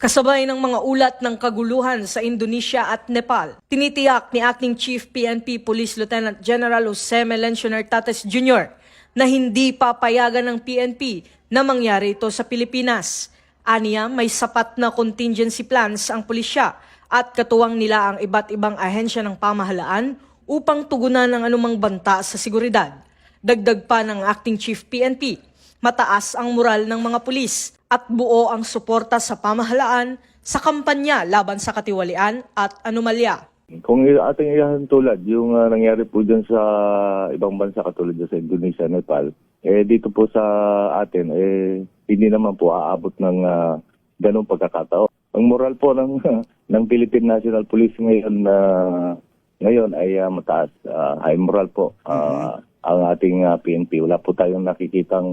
Kasabay ng mga ulat ng kaguluhan sa Indonesia at Nepal, tinitiyak ni Acting Chief PNP Police Lieutenant General Jose Melencio Nartates Jr. na hindi papayagan ng PNP na mangyari ito sa Pilipinas. Aniya, may sapat na contingency plans ang pulisya at katuwang nila ang iba't ibang ahensya ng pamahalaan upang tugunan ang anumang banta sa seguridad. Dagdag pa ng Acting Chief PNP, mataas ang moral ng mga pulis at buo ang suporta sa pamahalaan sa kampanya laban sa katiwalian at anomalya. Kung ating ihahantulad yung nangyari po dyan sa ibang bansa katulad dyan sa Indonesia, Nepal, dito po sa atin, hindi naman po aabot ng ganong pagkakataon. Ang moral po ng, ng Philippine National Police ngayon ay mataas. High moral po ang ating PNP. Wala po tayong nakikitang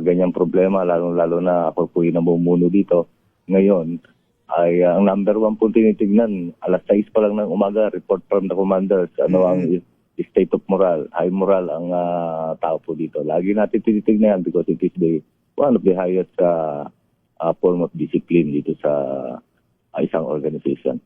ganyang problema, lalo na ako po yung namumuno dito. Ngayon, ay ang number one po tinitignan, alas 6 pa lang ng umaga, report from the commanders, ang state of moral, high moral ang tao po dito. Lagi natin tinitignan yan because it is one of the highest form of discipline dito sa isang organization.